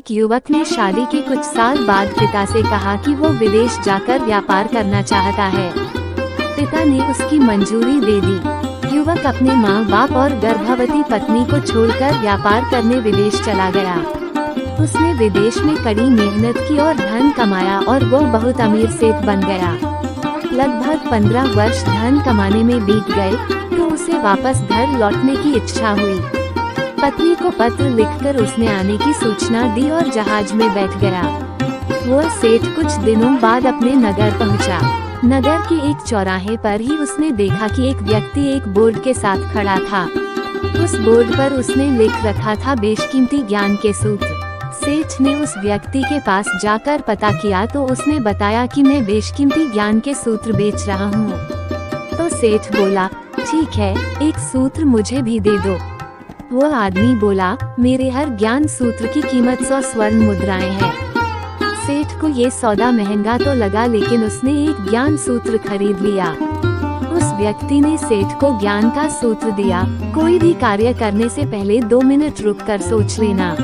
एक युवक ने शादी के कुछ साल बाद पिता से कहा कि वो विदेश जाकर व्यापार करना चाहता है। पिता ने उसकी मंजूरी दे दी। युवक अपने माँ बाप और गर्भवती पत्नी को छोड़कर व्यापार करने विदेश चला गया। उसने विदेश में कड़ी मेहनत की और धन कमाया और वो बहुत अमीर सेठ बन गया। लगभग 15 वर्ष धन कमाने में बीत गए तो उसे वापस घर लौटने की इच्छा हुई। पत्नी को पत्र लिखकर उसने आने की सूचना दी और जहाज में बैठ गया। वह सेठ कुछ दिनों बाद अपने नगर पहुंचा। नगर के एक चौराहे पर ही उसने देखा कि एक व्यक्ति एक बोर्ड के साथ खड़ा था। उस बोर्ड पर उसने लिख रखा था बेशकीमती ज्ञान के सूत्र। सेठ ने उस व्यक्ति के पास जाकर पता किया तो उसने बताया कि मैं बेशकीमती ज्ञान के सूत्र बेच रहा हूँ। तो सेठ बोला, ठीक है, एक सूत्र मुझे भी दे दो। वो आदमी बोला, मेरे हर ज्ञान सूत्र की कीमत 100 स्वर्ण मुद्राएं हैं। सेठ को ये सौदा महंगा तो लगा, लेकिन उसने एक ज्ञान सूत्र खरीद लिया। उस व्यक्ति ने सेठ को ज्ञान का सूत्र दिया, कोई भी कार्य करने से पहले 2 मिनट रुककर सोच लेना।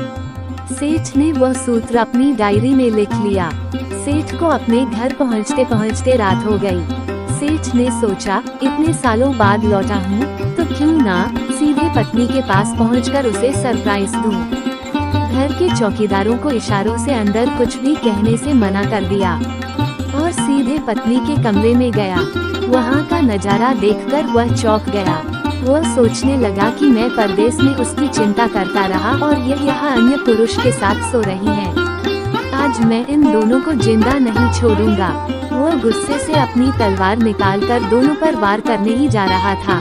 सेठ ने वह सूत्र अपनी डायरी में लिख लिया। सेठ को अपने घर पहुंचते पहुंचते रात हो गई। सेठ ने सोचा, इतने सालों बाद लौटा हूँ तो क्यों ना सीधे पत्नी के पास पहुंचकर उसे सरप्राइज दूं। घर के चौकीदारों को इशारों से अंदर कुछ भी कहने से मना कर दिया और सीधे पत्नी के कमरे में गया। वहाँ का नजारा देखकर वह चौंक गया। वह सोचने लगा कि मैं परदेश में उसकी चिंता करता रहा और यह यहाँ अन्य पुरुष के साथ सो रही है। आज मैं इन दोनों को जिंदा नहीं छोड़ूंगा। वह गुस्से से अपनी तलवार निकालकर दोनों पर वार करने ही जा रहा था।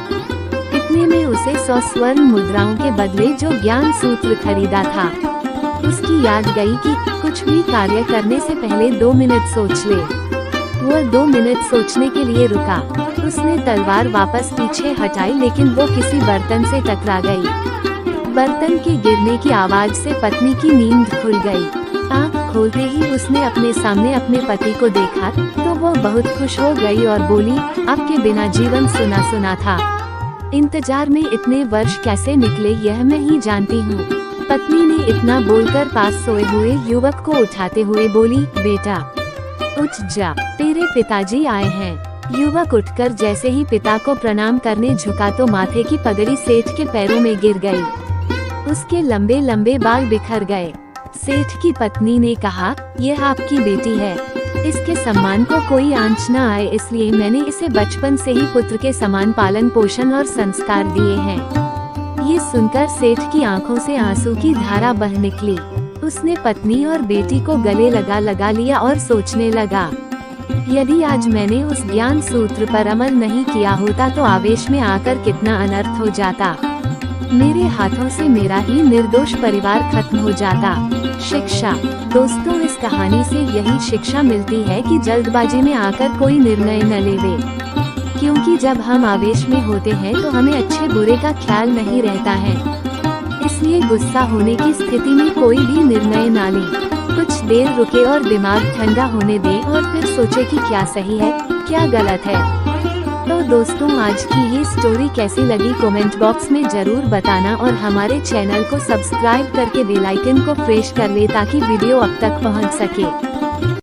इतने में उसे 100 स्वर्ण मुद्राओं के बदले जो ज्ञान सूत्र खरीदा था उसकी याद गई कि कुछ भी कार्य करने से पहले 2 मिनट सोच ले। वह 2 मिनट सोचने के लिए रुका। उसने तलवार वापस पीछे हटाई, लेकिन वो किसी बर्तन से टकरा गई। बर्तन के गिरने की आवाज से पत्नी की नींद खुल गई। आँख खोलते ही उसने अपने सामने अपने पति को देखा तो वो बहुत खुश हो गई और बोली, आपके बिना जीवन सुना सुना था। इंतजार में इतने वर्ष कैसे निकले यह मैं ही जानती हूँ। पत्नी ने इतना बोलकर पास सोए हुए युवक को उठाते हुए बोली, बेटा उठ जा, तेरे पिताजी आए हैं। युवक उठकर जैसे ही पिता को प्रणाम करने झुका तो माथे की पगड़ी सेठ के पैरों में गिर गई। उसके लंबे लंबे बाल बिखर गए। सेठ की पत्नी ने कहा, यह आपकी बेटी है, इसके सम्मान को कोई आंच न आए, इसलिए मैंने इसे बचपन से ही पुत्र के समान पालन पोषण और संस्कार दिए हैं। ये सुनकर सेठ की आंखों से आंसू की धारा बह निकली। उसने पत्नी और बेटी को गले लगा लिया और सोचने लगा, यदि आज मैंने उस ज्ञान सूत्र पर अमल नहीं किया होता तो आवेश में आकर कितना अनर्थ हो जाता। मेरे हाथों से मेरा ही निर्दोष परिवार खत्म हो जाता। शिक्षा। दोस्तों, इस कहानी से यही शिक्षा मिलती है कि जल्दबाजी में आकर कोई निर्णय न लेवे, क्योंकि जब हम आवेश में होते हैं तो हमें अच्छे बुरे का ख्याल नहीं रहता है। इसलिए गुस्सा होने की स्थिति में कोई भी निर्णय न लें। कुछ देर रुके और दिमाग ठंडा होने दें और फिर सोचे कि क्या सही है क्या गलत है। तो दोस्तों, आज की ये स्टोरी कैसी लगी कमेंट बॉक्स में जरूर बताना और हमारे चैनल को सब्सक्राइब करके बेल आइकन को प्रेस कर ले ताकि वीडियो अब तक पहुंच सके।